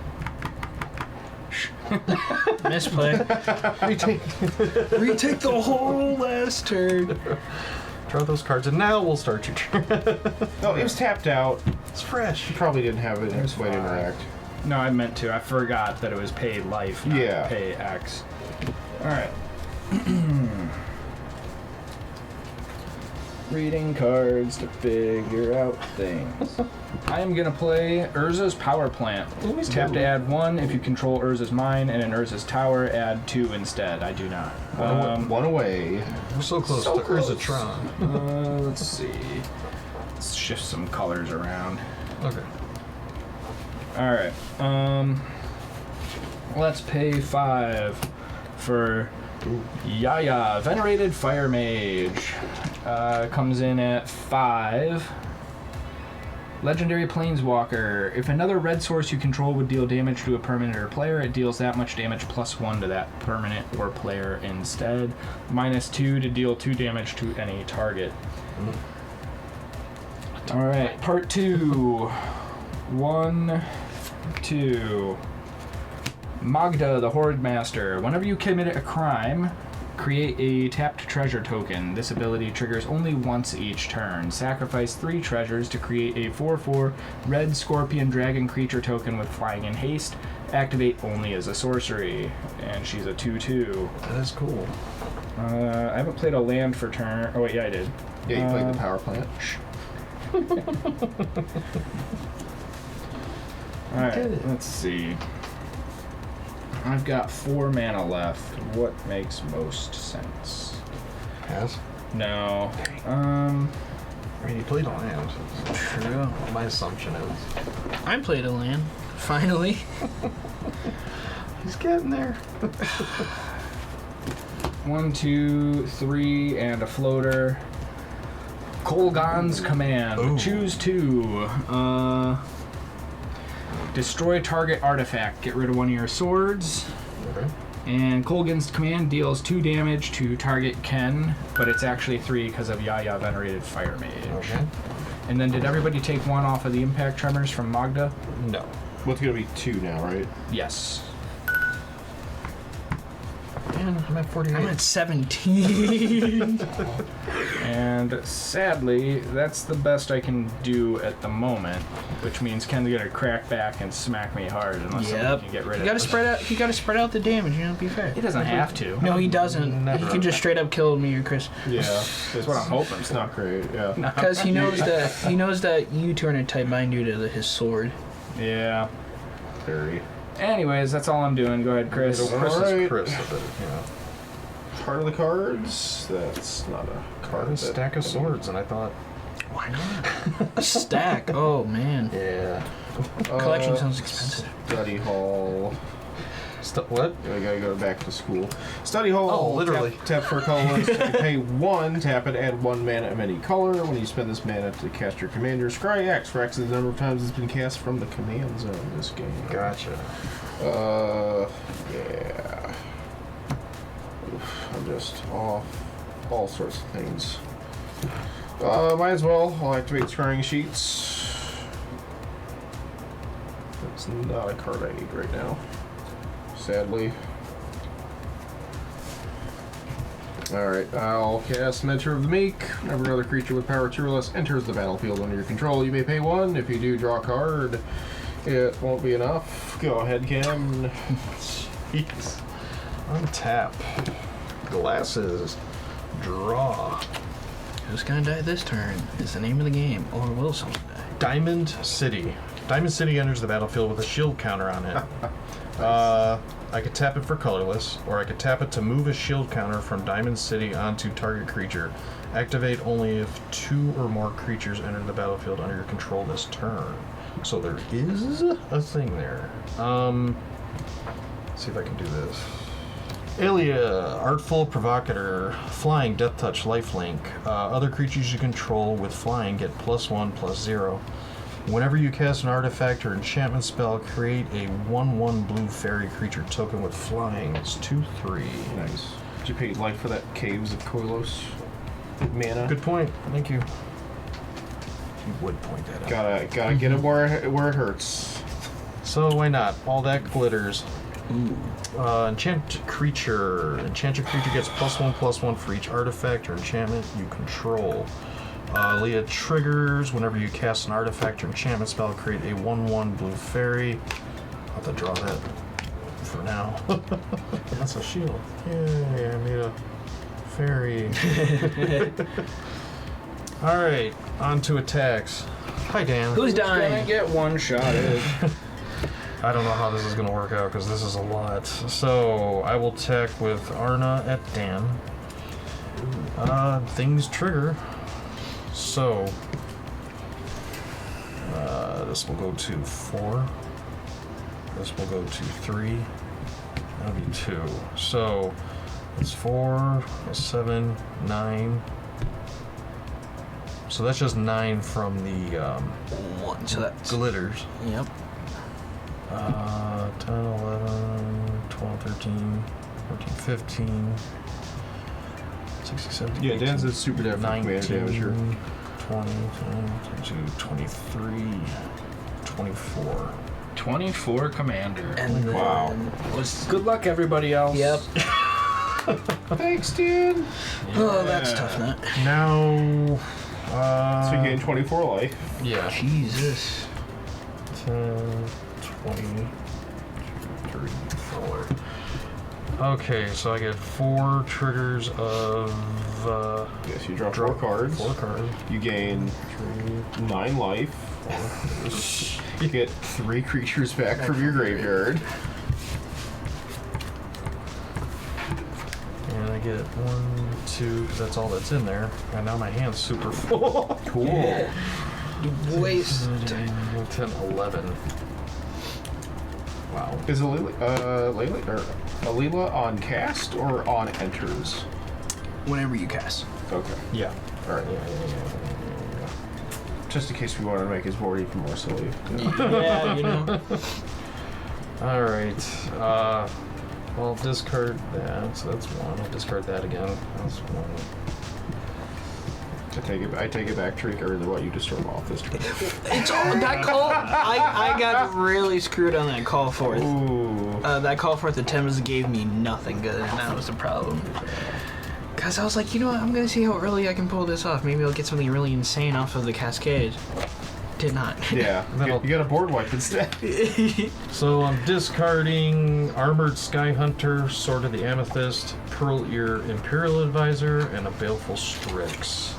S4: Misplay. Retake the whole last turn.
S1: Draw those cards, and now we'll start your turn.
S2: No, it was tapped out.
S1: It's fresh.
S2: You probably didn't have it in
S3: There's
S2: its way to
S3: 5.
S2: interact.
S3: No, I meant to. I forgot that it was pay life, not
S2: Yeah.
S3: pay X. Alright. Reading cards to figure out things. I am going to play Urza's Power Plant. Tap to add 1 if you control Urza's Mine, and in Urza's Tower, add 2 instead. I do not.
S2: One away.
S1: We're so close
S3: So
S1: to
S3: close.
S1: Urzatron.
S3: Let's see. Let's shift some colors around.
S1: Okay.
S3: Alright. Let's pay 5 for Yaya, Venerated Fire Mage. Comes in at 5. Legendary Planeswalker. If another red source you control would deal damage to a permanent or player, it deals that much damage plus 1 to that permanent or player instead. -2 to deal 2 damage to any target. Alright, part 2. 1, 2. Magda, the Horde Master. Whenever you commit a crime, create a tapped treasure token. This ability triggers only once each turn. Sacrifice 3 treasures to create a 4/4 red scorpion dragon creature token with flying and haste. Activate only as a sorcery. And she's a 2/2.
S1: That is cool.
S3: I haven't played a land for turn. Oh, wait, yeah, I did.
S2: Yeah, you played the power plant.
S3: Alright, let's see. I've got 4 mana left. What makes most sense?
S1: Pass.
S3: No.
S1: I mean, you played on hand.
S4: True.
S1: My assumption is
S4: I played a land. Finally.
S1: he's getting there.
S3: 1, 2, 3, and a floater. Kolgan's Command.
S1: Ooh.
S3: Choose 2. Destroy target artifact. Get rid of 1 of your swords.
S1: Okay.
S3: And Kolgan's Command deals 2 damage to target Ken, but it's actually 3 because of Yaya, Venerated Fire Mage.
S1: Okay.
S3: And then did everybody take 1 off of the impact tremors from Magda?
S1: No.
S2: What's gonna be 2 now, right?
S3: Yes.
S1: Man, I'm at 48.
S4: I'm at 17.
S3: And sadly, that's the best I can do at the moment, which means Ken's gonna crack back and smack me hard unless somebody can get rid
S4: You
S3: of
S4: gotta
S3: it.
S4: spread out. You gotta spread out the damage. You know, be fair.
S3: He doesn't have to.
S4: No, he doesn't.
S1: Never.
S4: He can just straight up kill me or Chris,
S2: Yeah.
S3: That's what I'm hoping.
S2: It's not great, yeah.
S4: because he knows that you turn a type bind due to his sword.
S3: Yeah.
S2: Very.
S3: Anyways, that's all I'm doing. Go ahead, Chris.
S1: Chris
S2: Alright.
S1: is Chris, but
S2: Part of the cards. That's not a card.
S1: a stack of swords, and I thought,
S4: Why not? Stack. Oh man.
S1: yeah.
S4: Collection sounds expensive.
S2: Study hall.
S1: What?
S2: I gotta go back to school. Study hall.
S1: Oh, literally.
S2: Tap for colorless. You pay 1, tap it, add 1 mana of any color. When you spend this mana to cast your commander, scry X for X is the number of times it's been cast from the command zone in this game.
S1: Gotcha.
S2: Yeah. Oof, I'm just off all sorts of things. Might as well. I'll activate scrying sheets. That's not a card I need right now. Sadly. Alright, I'll cast Mentor of the Meek. Whenever another creature with power 2 or less enters the battlefield under your control, you may pay 1. If you do, draw a card. It won't be enough. Go ahead, Cam.
S1: Jeez. Untap. Glasses. Draw.
S4: Who's gonna die this turn is the name of the game, or will someone die?
S1: Diamond City. Diamond City enters the battlefield with a shield counter on it. I could tap it for colorless, or I could tap it to move a shield counter from Diamond City onto target creature. Activate only if 2 or more creatures enter the battlefield under your control this turn. So there is a thing there. Let's see if I can do this. Alia, Artful Provocateur, Flying, Death Touch, Lifelink. Other creatures you control with flying get +1/+0. Whenever you cast an artifact or enchantment spell, create a 1/1 blue fairy creature token with flying. It's 2/3.
S2: Nice. Did you pay life for that Caves of Koilos mana?
S1: Good point. Thank you. You would point that out.
S2: Gotta get it where it hurts.
S1: So why not? All that glitters. Enchanted creature. Enchanted creature gets +1/+1 for each artifact or enchantment you control. Leah triggers whenever you cast an artifact or enchantment spell. Create a 1/1 blue fairy. I'll have to draw that for now. That's a shield. Yay! I made a fairy. All right, on to attacks. Hi, Dan.
S4: Who's
S3: Gonna
S4: dying?
S3: get one-shotted.
S1: I don't know how this is going to work out because this is a lot. So I will attack with Arna at Dan. Things trigger. So this will go to 4. This will go to 3. That'll be 2. So it's 4, 7, 9. So that's just 9 from the
S4: 1, so that's...
S1: glitters.
S4: Yep.
S1: 10, 11, 12, 13, 14, 15, 16, 17,
S2: Yeah,
S1: 18,
S2: Dan's a super dev for commander
S1: 19,
S2: damager.
S1: 20, 22, 23, 24.
S3: 24 commander.
S4: And then
S2: Wow.
S4: was...
S3: Good luck, everybody else.
S4: Yep.
S2: Thanks, Dan.
S4: Oh, that's tough nut.
S1: Now,
S2: So you gain 24 life.
S1: yeah,
S4: Jesus.
S1: 10, 20, 3, 4. Okay, so I get 4 triggers of
S2: Yes, you draw 4 cards.
S1: 4 cards.
S2: You gain 9 life. You get 3 creatures back from your graveyard.
S1: And I get 1, 2, because that's all that's in there. And now my hand's super full.
S2: Cool.
S4: Waste.
S1: 10, 11. Wow.
S2: Is Alila on cast or on enters?
S4: Whenever you cast.
S2: Okay.
S1: Yeah.
S2: Alright.
S1: Yeah.
S2: Just in case we want to make his board even more silly.
S4: Yeah, you know.
S1: Alright. Well, discard that. So that's 1. I'll discard that again. That's 1.
S2: I take it back, Tariq. I really want you to start off this turn.
S4: It's all that call. I got really screwed on that call forth.
S2: Ooh.
S4: That call forth attempts gave me nothing good, and that was the problem. Cause I was like, you know what? I'm gonna see how early I can pull this off. Maybe I'll get something really insane off of the cascade. Did not.
S2: Yeah. You got a board wipe instead.
S1: So I'm discarding Armored Sky Hunter, Sword of the Amethyst, Pearl Ear Imperial Advisor, and a Baleful Strix.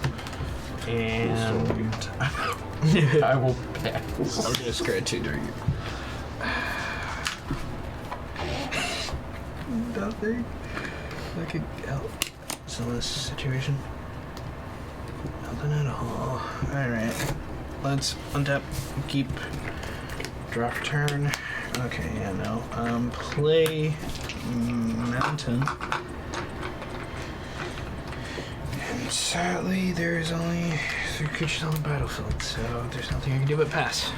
S1: And I will pass.
S4: I'll discard 2 during nothing that could help. So this situation. Nothing at all. Alright. Let's untap, keep, draw for turn. Okay, yeah, no. Play mountain. And sadly, there's only 3 creatures on the battlefield, so there's nothing I can do but pass.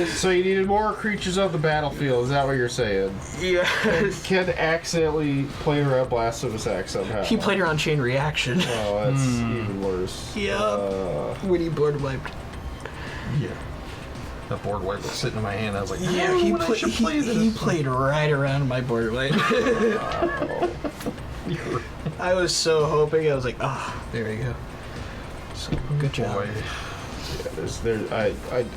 S2: So you needed more creatures of the battlefield. Is that what you're saying?
S4: Yes.
S2: Ken accidentally played around Blasphemous Axe somehow.
S5: He played around Chain Reaction.
S2: Oh, that's even worse.
S4: Yep.
S5: When he board wiped.
S1: Yeah. That board wipe was sitting in my hand. I was like,
S4: Yeah, he played right around my border light. I was so hoping. I was like, there we go. So good job.
S1: Boy.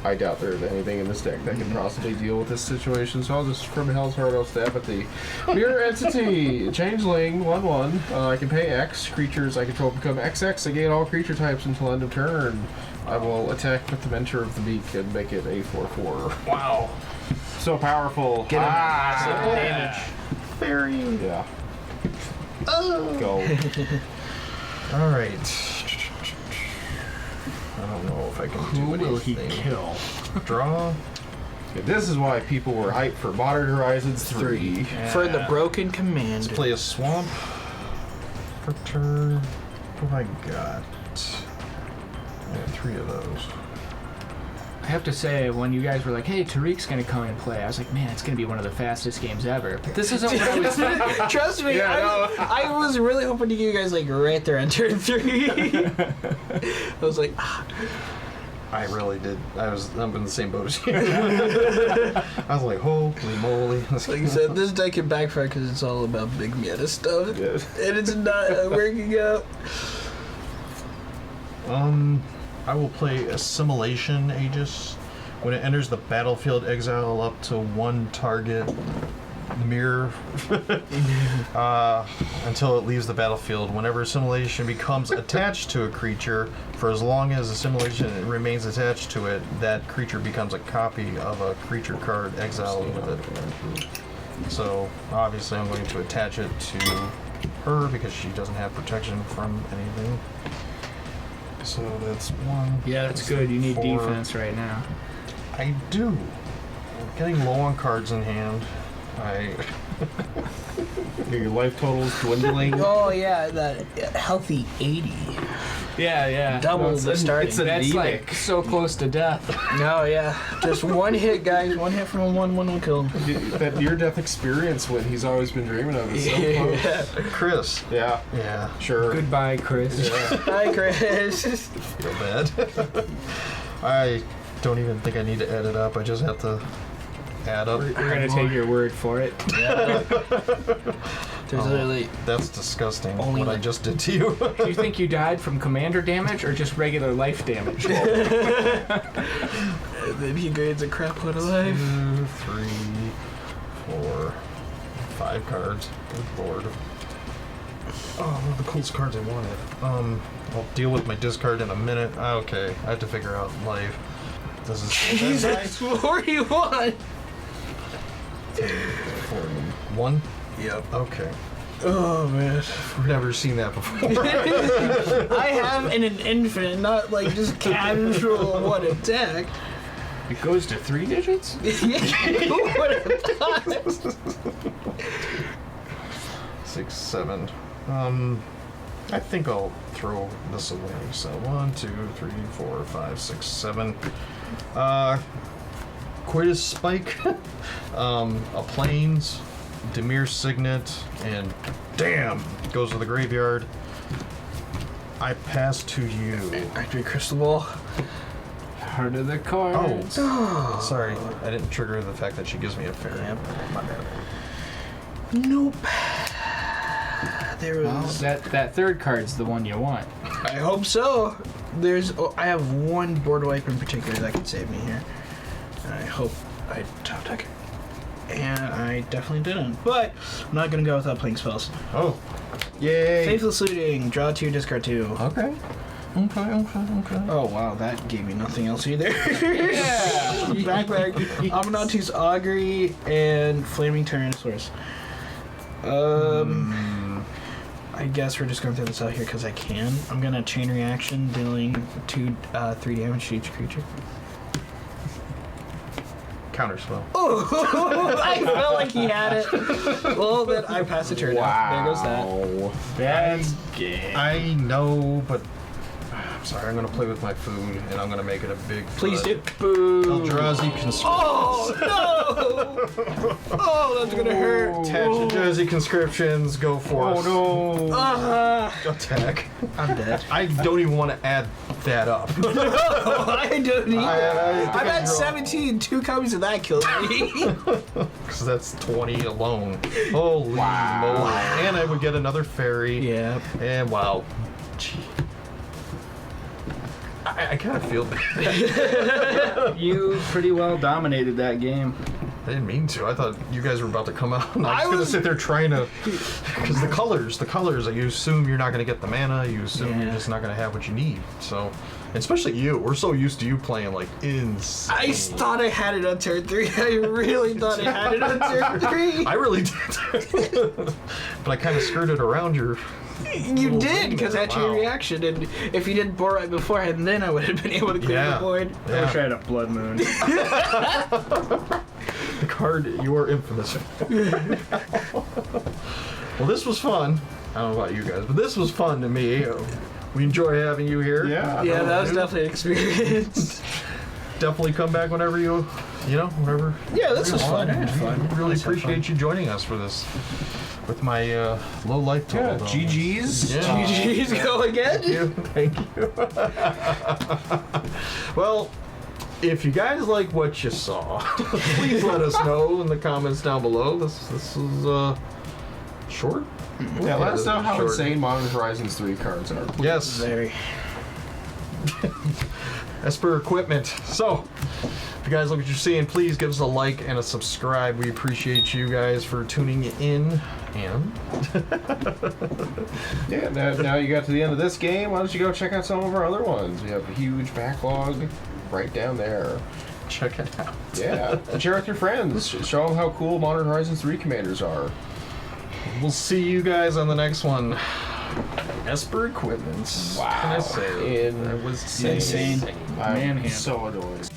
S2: I doubt there's anything in this deck that can possibly deal with this situation, so I'll just, from Hell's Heart, I'll stab at the Mirror Entity, Changeling, 1/1. I can pay X. Creatures I control become XX. I gain all creature types until end of turn. I will attack with the Mentor of the Beak and make it a 4/4.
S1: Wow.
S2: So powerful.
S4: Get him. Damage.
S1: Fairy.
S2: Yeah. Go.
S1: All right. I don't know if I can do anything.
S3: Who will he kill?
S1: Draw.
S2: Yeah, this is why people were hyped for Modern Horizons 3.
S4: For the broken
S1: Let's
S4: commander.
S1: play a swamp. For turn. What have I got? I got 3 of those.
S3: I have to say, when you guys were like, hey, Tariq's going to come and play, I was like, man, it's going to be one of the fastest games ever. But this isn't what I was thinking.
S4: Trust me,
S2: Yeah,
S4: I was really hoping to get you guys like right there on turn 3. I was like,
S1: I really did. I'm in the same boat as you. I was like, holy moly.
S4: like you said, this deck can backfire because it's all about big meta stuff,
S2: Yeah.
S4: and it's not working out.
S1: I will play Assimilation Aegis. When it enters the battlefield, exile up to 1 target mirror until it leaves the battlefield. Whenever Assimilation becomes attached to a creature, for as long as Assimilation remains attached to it, that creature becomes a copy of a creature card exiled with it. So obviously I'm going to attach it to her because she doesn't have protection from anything. So that's 1.
S3: Yeah, that's good. You need
S1: 4.
S3: defense right now.
S1: I do. I'm getting low on cards in hand.
S2: Your life total's dwindling.
S4: Oh yeah, that healthy 80.
S3: Yeah.
S4: Double the starting.
S2: it's
S3: That's
S2: anemic.
S3: like so close to death.
S4: No, yeah, just one hit, guys. One hit from a 1 will kill him.
S2: That near-death experience when he's always been dreaming of is so close.
S1: Chris.
S2: Yeah,
S1: Yeah.
S2: sure.
S3: Goodbye, Chris.
S2: Yeah.
S4: Hi, Chris.
S1: Feel bad. I don't even think I need to add it up. I just have to add up.
S3: We're going to take your word for it.
S4: There's literally.
S1: That's disgusting.
S4: Only
S1: what I
S4: like-
S1: just did to you.
S3: Do you think you died from commander damage or just regular life damage?
S4: And then he gains a crap load of life.
S1: 2, 3, 4, 5 cards. Good lord. Oh, one of the coolest cards I wanted. I'll deal with my discard in a minute. Okay, I have to figure out life. This is
S4: Jesus, 41.
S1: 1.
S4: Yep.
S1: Okay.
S4: Oh man.
S1: I've never seen that before.
S4: I have in an infinite, not like just casual one attack.
S3: It goes to 3 digits?
S4: Who would have thought?
S1: 6, 7. I think I'll throw this away. So 1, 2, 3, 4, 5, 6, 7. Coitus Spike, a Plains, Demir Signet, and damn, goes to the graveyard. I pass to you.
S4: Victory Crystal Ball.
S3: Heart of the cards.
S1: Oh, sorry, I didn't trigger the fact that she gives me a fairy.
S4: Yep.
S1: My bad.
S4: Nope. There
S3: Well,
S4: was.
S3: that third card's the one you want.
S4: I hope so. I have one board wipe in particular that can save me here. And I hope I top deck it. And I definitely didn't. But I'm not gonna go without playing spells.
S1: Oh, yay!
S4: Faithless Looting, draw 2, discard 2.
S1: Okay.
S4: Oh wow, that gave me nothing else either.
S3: Yeah.
S4: Backpack, Abenanti's Augury, and Flaming Tyrannosaurus. I guess we're just going to throw this out here because I can. I'm going to chain reaction, dealing 3 damage to each creature.
S1: Counterspell.
S4: Oh, I felt like he had it. Well, then I pass the turn. There goes that.
S2: That's gay.
S1: I know, but I'm sorry. I'm gonna play with my food, and I'm gonna make it a big.
S4: Please do.
S1: Eldrazi Conscriptions.
S4: Oh no! Oh, that's gonna hurt.
S1: Attach Eldrazi Conscriptions. Go for it.
S2: Oh no!
S1: Attack.
S4: I'm dead.
S1: I don't even want to add that up.
S4: I don't need that. I'm at
S1: wrong.
S4: 17. 2 copies of that killed me.
S1: Because that's 20 alone. Holy moly. And I would get another fairy.
S4: Yeah.
S1: And wow. Gee. I kind of feel bad.
S3: You pretty well dominated that game.
S1: I didn't mean to. I thought you guys were about to come out. And I was going to sit there trying to... Because the colors, you assume you're not going to get the mana. You assume you're just not going to have what you need. So, especially you. We're so used to you playing, like, insane.
S4: I thought I had it on turn 3. I really thought I had it on turn 3.
S1: I really did. But I kind of skirted around your...
S4: You did, because I had your
S1: Wow.
S4: reaction, and if you didn't board right beforehand, then I would have been able to clear the board.
S3: I wish I had a blood moon.
S1: The card you are infamous. Well, this was fun. I don't know about you guys, but this was fun to me. We enjoy having you here.
S2: Yeah.
S4: Yeah, that was definitely an experience.
S1: Definitely come back whenever whenever.
S4: Yeah, this
S1: you
S4: was
S1: want.
S4: fun. I had fun.
S1: Really
S4: Let's have
S1: appreciate you joining us for this. With my low life total.
S2: Yeah,
S1: though.
S2: GG's.
S1: Yeah.
S4: GG's go again.
S1: Thank you. Well, if you guys like what you saw, please let us know in the comments down below. This is short.
S2: Yeah, let us know how
S1: Short.
S2: insane Modern Horizons 3 cards are.
S1: Yes.
S4: Very.
S1: Esper equipment. So, if you guys like what you're seeing, please give us a like and a subscribe. We appreciate you guys for tuning in. And
S2: Yeah, now you got to the end of this game. Why don't you go check out some of our other ones? We have a huge backlog right down there.
S1: check it out.
S2: Yeah, and share with your friends. Show them how cool Modern Horizons 3 commanders are.
S1: We'll see you guys on the next one. Esper equipment.
S2: Wow.
S1: What can I say?
S2: Insane.
S3: Insane.
S2: I'm
S3: Manhandle.
S2: so annoyed.